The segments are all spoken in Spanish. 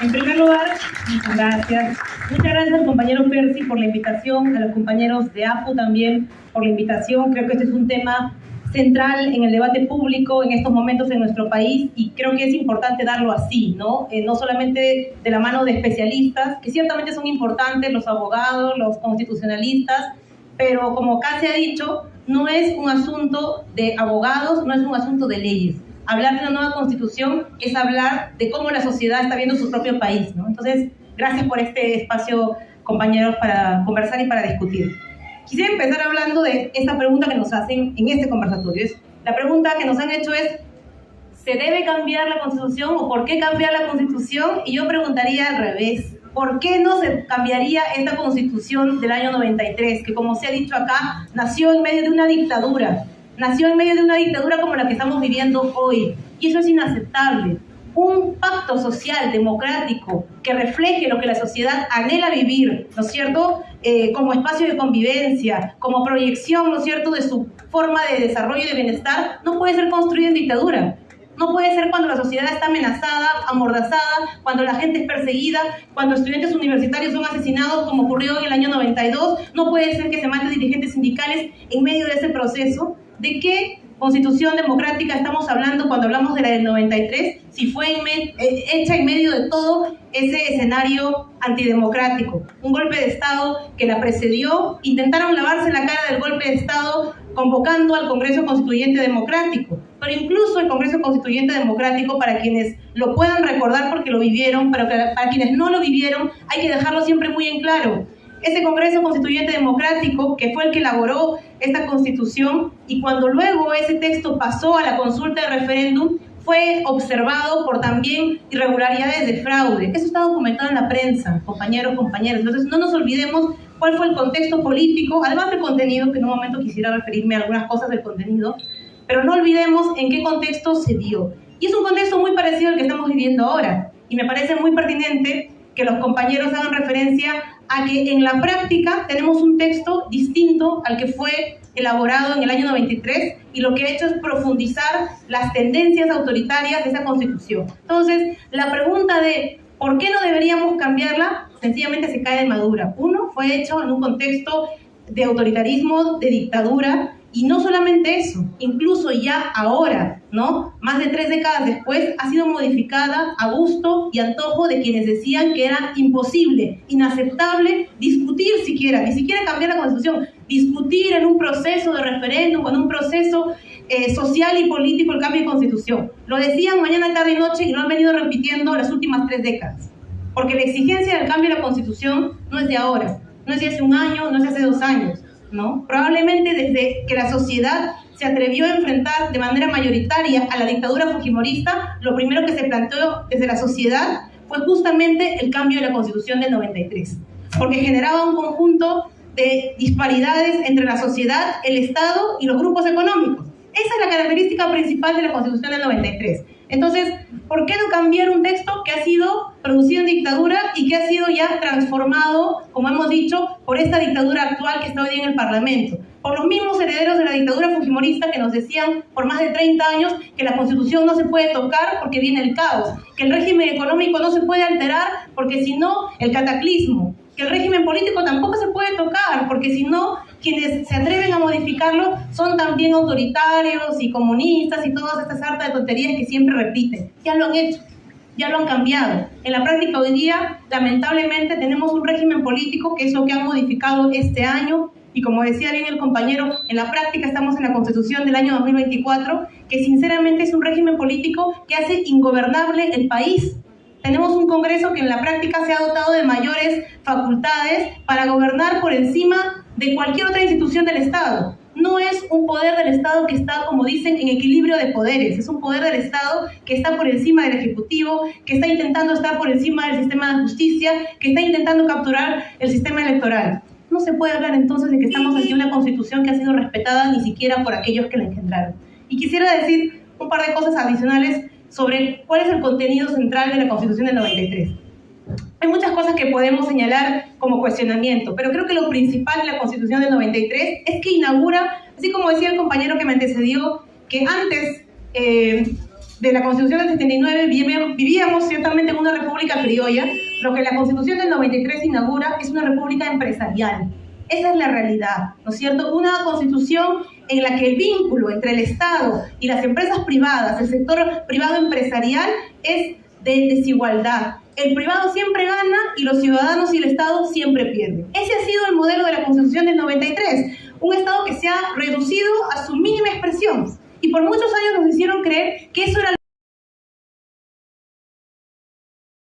En primer lugar, muchas gracias. Muchas gracias al compañero Percy por la invitación, a los compañeros de APU también por la invitación. Creo que este es un tema central en el debate público en estos momentos en nuestro país y creo que es importante darlo así, ¿no? No solamente de la mano de especialistas, que ciertamente son importantes, los abogados, los constitucionalistas, pero como casi ha dicho, no es un asunto de abogados, no es un asunto de leyes. Hablar de una nueva constitución es hablar de cómo la sociedad está viendo su propio país, ¿no? Entonces, gracias por este espacio, compañeros, para conversar y para discutir. Quisiera empezar hablando de esta pregunta que nos hacen en este conversatorio. La pregunta que nos han hecho es, ¿se debe cambiar la Constitución o por qué cambiar la Constitución? Y yo preguntaría al revés, ¿por qué no se cambiaría esta Constitución del año 93, que como se ha dicho acá, nació en medio de una dictadura? Nació en medio de una dictadura como la que estamos viviendo hoy, y eso es inaceptable. Un pacto social democrático que refleje lo que la sociedad anhela vivir, ¿no es cierto?, como espacio de convivencia, como proyección, ¿no es cierto?, de su forma de desarrollo y de bienestar, no puede ser construido en dictadura. No puede ser cuando la sociedad está amenazada, amordazada, cuando la gente es perseguida, cuando estudiantes universitarios son asesinados, como ocurrió en el año 92. No puede ser que se maten dirigentes sindicales en medio de ese proceso. ¿De qué Constitución democrática estamos hablando cuando hablamos de la del 93? Si fue hecha en medio de todo ese escenario antidemocrático. Un golpe de Estado que la precedió, intentaron lavarse la cara del golpe de Estado convocando al Congreso Constituyente Democrático. Pero incluso el Congreso Constituyente Democrático, para quienes lo puedan recordar porque lo vivieron, pero para quienes no lo vivieron, hay que dejarlo siempre muy en claro. Ese Congreso Constituyente Democrático, que fue el que elaboró esta Constitución, y cuando luego ese texto pasó a la consulta de referéndum, fue observado por también irregularidades de fraude. Eso está documentado en la prensa, compañeros, compañeras. Entonces, no nos olvidemos cuál fue el contexto político, además del contenido, que en un momento quisiera referirme a algunas cosas del contenido, pero no olvidemos en qué contexto se dio. Y es un contexto muy parecido al que estamos viviendo ahora. Y me parece muy pertinente que los compañeros hagan referencia a que en la práctica tenemos un texto distinto al que fue elaborado en el año 93 y lo que ha hecho es profundizar las tendencias autoritarias de esa Constitución. Entonces, la pregunta de ¿por qué no deberíamos cambiarla? Sencillamente se cae de madura. Uno, fue hecho en un contexto de autoritarismo, de dictadura, y no solamente eso, incluso ya ahora, ¿no?, más de 3 décadas después, ha sido modificada a gusto y antojo de quienes decían que era imposible, inaceptable discutir siquiera, ni siquiera cambiar la Constitución, discutir en un proceso de referéndum, en un proceso social y político el cambio de Constitución. Lo decían mañana, tarde y noche y lo han venido repitiendo las últimas 3 décadas. Porque la exigencia del cambio de la Constitución no es de ahora, no es de hace un año, no es de hace 2 años, ¿no? Probablemente desde que la sociedad se atrevió a enfrentar de manera mayoritaria a la dictadura fujimorista, lo primero que se planteó desde la sociedad fue justamente el cambio de la Constitución del 93, porque generaba un conjunto de disparidades entre la sociedad, el Estado y los grupos económicos. Esa es la característica principal de la Constitución del 93. Entonces, ¿por qué no cambiar un texto que ha sido producido en dictadura y que ha sido ya transformado, como hemos dicho, por esta dictadura actual que está hoy en el Parlamento? Por los mismos herederos de la dictadura fujimorista que nos decían por más de 30 años que la Constitución no se puede tocar porque viene el caos, que el régimen económico no se puede alterar porque si no, el cataclismo, que el régimen político tampoco se puede tocar porque si no, quienes se atreven a modificarlo son también autoritarios y comunistas y todas estas sarta de tonterías que siempre repiten. Ya lo han hecho, ya lo han cambiado. En la práctica hoy día, lamentablemente, tenemos un régimen político que es lo que han modificado este año y como decía bien el compañero, en la práctica estamos en la Constitución del año 2024, que sinceramente es un régimen político que hace ingobernable el país. Tenemos un Congreso que en la práctica se ha dotado de mayores facultades para gobernar por encima de cualquier otra institución del Estado. No es un poder del Estado que está, como dicen, en equilibrio de poderes. Es un poder del Estado que está por encima del Ejecutivo, que está intentando estar por encima del sistema de justicia, que está intentando capturar el sistema electoral. No se puede hablar entonces de que estamos ante una Constitución que ha sido respetada ni siquiera por aquellos que la engendraron. Y quisiera decir un par de cosas adicionales sobre cuál es el contenido central de la Constitución del 93. Hay muchas cosas que podemos señalar como cuestionamiento, pero creo que lo principal de la Constitución del 93 es que inaugura, así como decía el compañero que me antecedió, que antes de la Constitución del 79 vivíamos ciertamente en una república criolla. Lo que la Constitución del 93 inaugura es una república empresarial. Esa es la realidad, ¿no es cierto? Una constitución en la que el vínculo entre el Estado y las empresas privadas, el sector privado empresarial, es de desigualdad. El privado siempre gana y los ciudadanos y el Estado siempre pierden. Ese ha sido el modelo de la Constitución del 93, un Estado que se ha reducido a su mínima expresión. Y por muchos años nos hicieron creer que eso era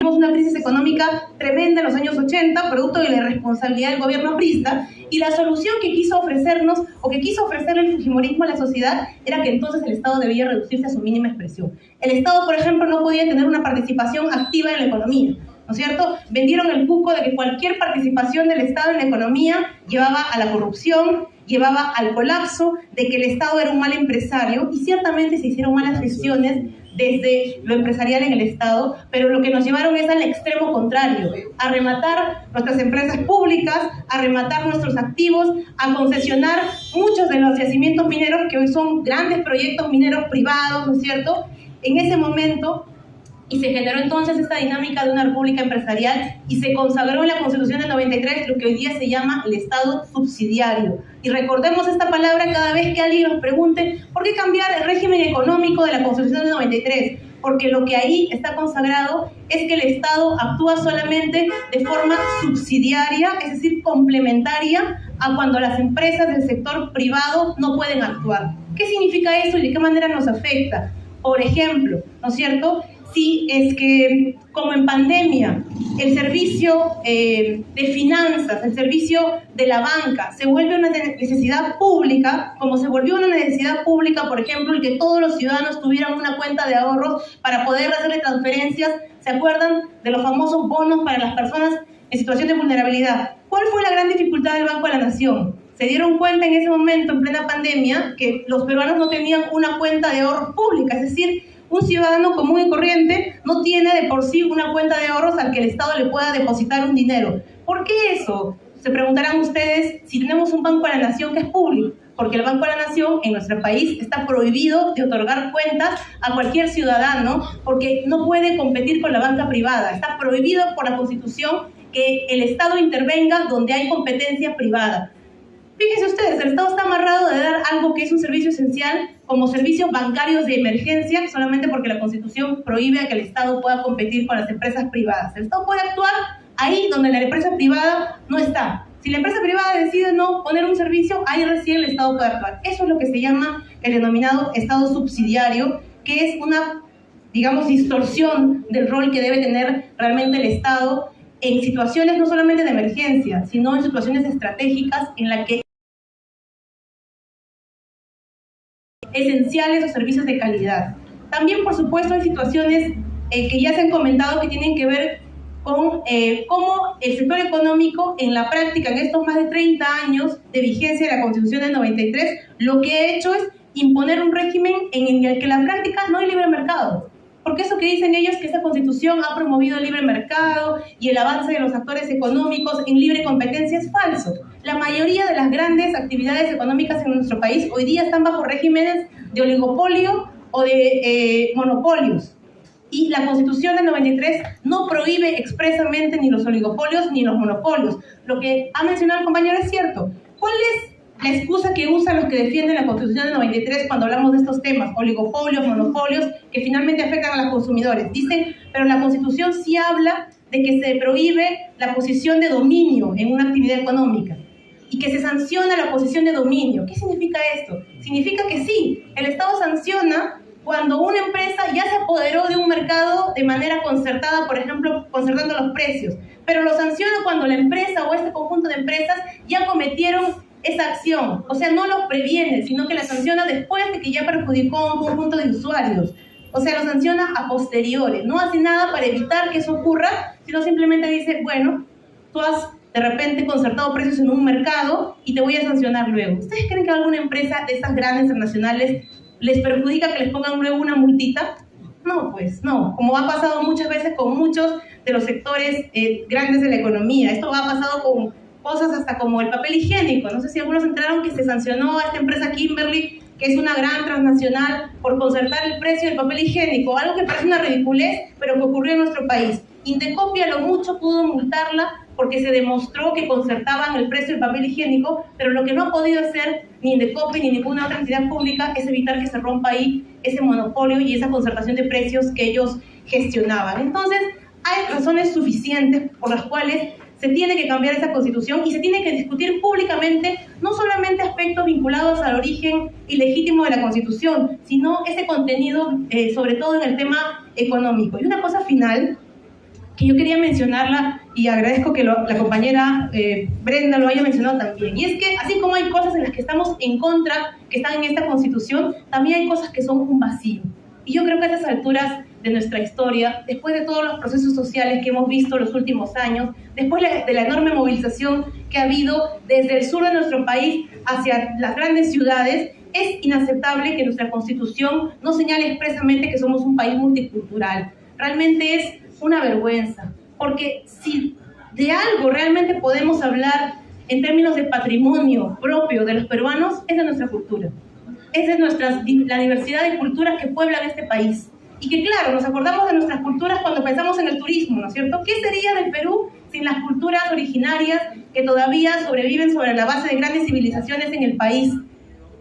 una crisis económica tremenda en los años 80, producto de la irresponsabilidad del gobierno aprista, y la solución que quiso ofrecernos, o que quiso ofrecer el fujimorismo a la sociedad, era que entonces el Estado debía reducirse a su mínima expresión. El Estado, por ejemplo, no podía tener una participación activa en la economía, ¿no es cierto? Vendieron el cuco de que cualquier participación del Estado en la economía llevaba a la corrupción, llevaba al colapso, de que el Estado era un mal empresario, y ciertamente se hicieron malas gestiones desde lo empresarial en el Estado, pero lo que nos llevaron es al extremo contrario, a rematar nuestras empresas públicas, a rematar nuestros activos, a concesionar muchos de los yacimientos mineros que hoy son grandes proyectos mineros privados, ¿no es cierto? En ese momento, y se generó entonces esta dinámica de una república empresarial y se consagró en la Constitución del 93 lo que hoy día se llama el Estado subsidiario. Y recordemos esta palabra cada vez que alguien nos pregunte ¿por qué cambiar el régimen económico de la Constitución del 93? Porque lo que ahí está consagrado es que el Estado actúa solamente de forma subsidiaria, es decir, complementaria a cuando las empresas del sector privado no pueden actuar. ¿Qué significa eso y de qué manera nos afecta? Por ejemplo, ¿no es cierto?, si es que, como en pandemia, el servicio de finanzas, el servicio de la banca, se vuelve una necesidad pública, como se volvió una necesidad pública, por ejemplo, el que todos los ciudadanos tuvieran una cuenta de ahorros para poder hacerle transferencias, ¿se acuerdan de los famosos bonos para las personas en situación de vulnerabilidad? ¿Cuál fue la gran dificultad del Banco de la Nación? Se dieron cuenta en ese momento, en plena pandemia, que los peruanos no tenían una cuenta de ahorros pública, es decir, un ciudadano común y corriente no tiene de por sí una cuenta de ahorros al que el Estado le pueda depositar un dinero. ¿Por qué eso? Se preguntarán ustedes si tenemos un Banco de la Nación que es público, porque el Banco de la Nación en nuestro país está prohibido de otorgar cuentas a cualquier ciudadano porque no puede competir con la banca privada. Está prohibido por la Constitución que el Estado intervenga donde hay competencia privada. Fíjense ustedes, el Estado está amarrado de dar algo que es un servicio esencial como servicios bancarios de emergencia solamente porque la Constitución prohíbe a que el Estado pueda competir con las empresas privadas. El Estado puede actuar ahí donde la empresa privada no está. Si la empresa privada decide no poner un servicio, ahí recién el Estado puede actuar. Eso es lo que se llama el denominado Estado subsidiario, que es una, digamos, distorsión del rol que debe tener realmente el Estado en situaciones no solamente de emergencia, sino en situaciones estratégicas en las que esenciales o servicios de calidad. También, por supuesto, hay situaciones que ya se han comentado que tienen que ver con cómo el sector económico en la práctica, en estos más de 30 años de vigencia de la Constitución del 93, lo que ha hecho es imponer un régimen en el que en la práctica no hay libre mercado. Porque eso que dicen ellos, que esa Constitución ha promovido el libre mercado y el avance de los actores económicos en libre competencia, es falso. La mayoría de las grandes actividades económicas en nuestro país hoy día están bajo regímenes de oligopolio o de monopolios. Y la Constitución del 93 no prohíbe expresamente ni los oligopolios ni los monopolios. Lo que ha mencionado el compañero es cierto. ¿Cuál es la excusa que usan los que defienden la Constitución del 93 cuando hablamos de estos temas, oligopolios, monopolios, que finalmente afectan a los consumidores? Dicen, pero la Constitución sí habla de que se prohíbe la posición de dominio en una actividad económica y que se sanciona la posición de dominio. ¿Qué significa esto? Significa que sí, el Estado sanciona cuando una empresa ya se apoderó de un mercado de manera concertada, por ejemplo, concertando los precios, pero lo sanciona cuando la empresa o este conjunto de empresas ya cometieron esa acción, o sea, no lo previene, sino que la sanciona después de que ya perjudicó a un conjunto de usuarios. O sea, lo sanciona a posteriori, no hace nada para evitar que eso ocurra, sino simplemente dice, bueno, tú has de repente concertado precios en un mercado y te voy a sancionar luego. ¿Ustedes creen que alguna empresa de estas grandes internacionales les perjudica que les pongan luego una multita? No, pues no, como ha pasado muchas veces con muchos de los sectores grandes de la economía. Esto ha pasado con cosas hasta como el papel higiénico. No sé si algunos se enteraron que se sancionó a esta empresa Kimberly que es una gran transnacional, por concertar el precio del papel higiénico, algo que parece una ridiculez, pero que ocurrió en nuestro país. Indecopi a lo mucho pudo multarla porque se demostró que concertaban el precio del papel higiénico, pero lo que no ha podido hacer ni Indecopi ni ninguna otra entidad pública es evitar que se rompa ahí ese monopolio y esa concertación de precios que ellos gestionaban. Entonces, hay razones suficientes por las cuales se tiene que cambiar esa constitución y se tiene que discutir públicamente no solamente aspectos vinculados al origen ilegítimo de la constitución, sino ese contenido, sobre todo en el tema económico. Y una cosa final, que yo quería mencionarla y agradezco que la compañera Brenda lo haya mencionado también, y es que así como hay cosas en las que estamos en contra, que están en esta constitución, también hay cosas que son un vacío. Y yo creo que a estas alturas de nuestra historia, después de todos los procesos sociales que hemos visto los últimos años, después de la enorme movilización que ha habido desde el sur de nuestro país hacia las grandes ciudades, es inaceptable que nuestra constitución no señale expresamente que somos un país multicultural. Realmente es una vergüenza, porque si de algo realmente podemos hablar en términos de patrimonio propio de los peruanos, es de nuestra cultura. Es de la diversidad de culturas que pueblan este país. Y que claro, nos acordamos de nuestras culturas cuando pensamos en el turismo, ¿no es cierto? ¿Qué sería del Perú sin las culturas originarias que todavía sobreviven sobre la base de grandes civilizaciones en el país?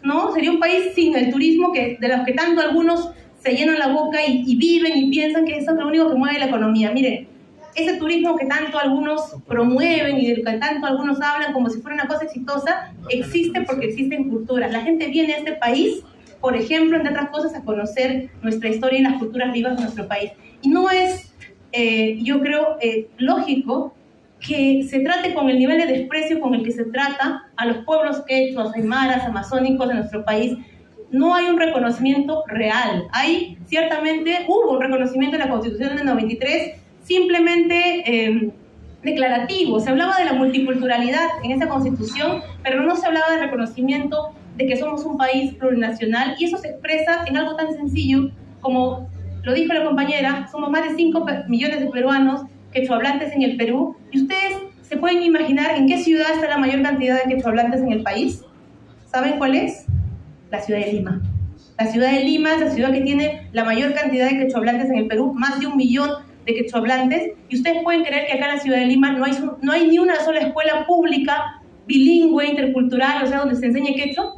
¿No? Sería un país sin el turismo de los que tanto algunos se llenan la boca y viven y piensan que eso es lo único que mueve la economía. Miren, ese turismo que tanto algunos promueven y del que tanto algunos hablan como si fuera una cosa exitosa, existe porque existen culturas. La gente viene a este país, por ejemplo, entre otras cosas, a conocer nuestra historia y las culturas vivas de nuestro país. Y no es, yo creo, lógico que se trate con el nivel de desprecio con el que se trata a los pueblos quechuas, aymaras, amazónicos de nuestro país. No hay un reconocimiento real. Ciertamente hubo un reconocimiento de la Constitución del 93, simplemente declarativo. Se hablaba de la multiculturalidad en esa Constitución, pero no se hablaba de reconocimiento de que somos un país plurinacional, y eso se expresa en algo tan sencillo como lo dijo la compañera: somos más de 5 millones de peruanos quechohablantes en el Perú, y ustedes se pueden imaginar en qué ciudad está la mayor cantidad de quechohablantes en el país. ¿Saben cuál es? La ciudad de Lima. La ciudad de Lima es la ciudad que tiene la mayor cantidad de quechohablantes en el Perú, más de 1 millón de quechohablantes, y ustedes pueden creer que acá en la ciudad de Lima no hay ni una sola escuela pública bilingüe, intercultural, o sea, donde se enseñe quechua.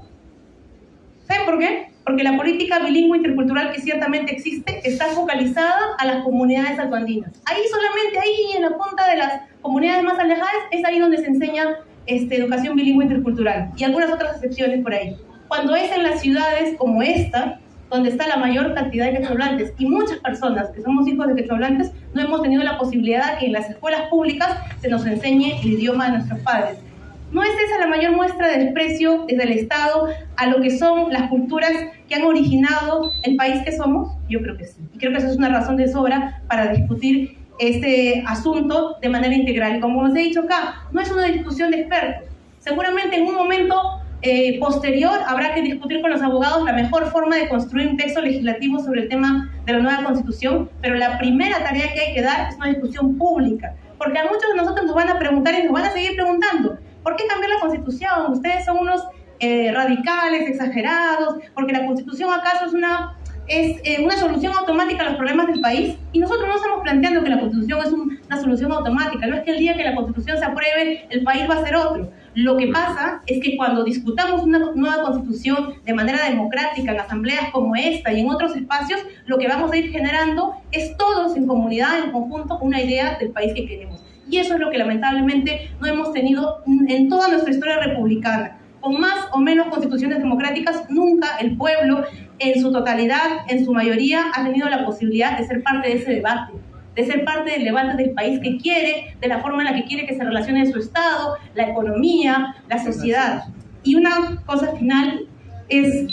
¿Saben por qué? Porque la política bilingüe intercultural que ciertamente existe está focalizada a las comunidades altoandinas. Solamente ahí en la punta de las comunidades más alejadas es ahí donde se enseña educación bilingüe intercultural, y algunas otras excepciones por ahí. Cuando es en las ciudades como esta, donde está la mayor cantidad de quechohablantes, y muchas personas que somos hijos de quechohablantes no hemos tenido la posibilidad de que en las escuelas públicas se nos enseñe el idioma de nuestros padres. ¿No es esa la mayor muestra de desprecio desde el Estado a lo que son las culturas que han originado el país que somos? Yo creo que sí. Y creo que eso es una razón de sobra para discutir este asunto de manera integral. Y como os he dicho acá, no es una discusión de expertos. Seguramente en un momento posterior habrá que discutir con los abogados la mejor forma de construir un texto legislativo sobre el tema de la nueva Constitución, pero la primera tarea que hay que dar es una discusión pública. Porque a muchos de nosotros nos van a preguntar y nos van a seguir preguntando: ¿por qué cambiar la Constitución? Ustedes son unos radicales, exagerados, porque la Constitución acaso es una solución automática a los problemas del país. Y nosotros no estamos planteando que la Constitución es una solución automática. No es que el día que la Constitución se apruebe, el país va a ser otro. Lo que pasa es que cuando discutamos una nueva Constitución de manera democrática en asambleas como esta y en otros espacios, lo que vamos a ir generando es todos en comunidad, en conjunto, una idea del país que queremos. Y eso es lo que lamentablemente no hemos tenido en toda nuestra historia republicana. Con más o menos constituciones democráticas, nunca el pueblo en su totalidad, en su mayoría, ha tenido la posibilidad de ser parte de ese debate, de ser parte del debate del país que quiere, de la forma en la que quiere que se relacione su Estado, la economía, la sociedad. Y una cosa final es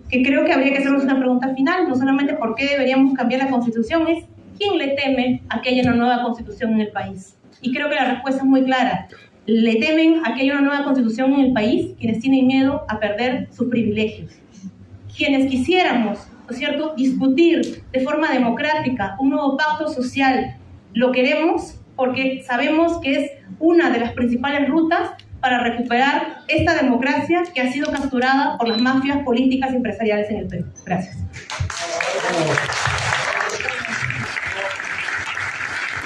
que creo que habría que hacernos una pregunta final, no solamente por qué deberíamos cambiar la Constitución, es ¿quién le teme a que haya una nueva Constitución en el país? Y creo que la respuesta es muy clara. Le temen a que haya una nueva Constitución en el país quienes tienen miedo a perder sus privilegios. Quienes quisiéramos, ¿no es cierto?, discutir de forma democrática un nuevo pacto social, lo queremos porque sabemos que es una de las principales rutas para recuperar esta democracia que ha sido capturada por las mafias políticas y empresariales en el Perú. Gracias.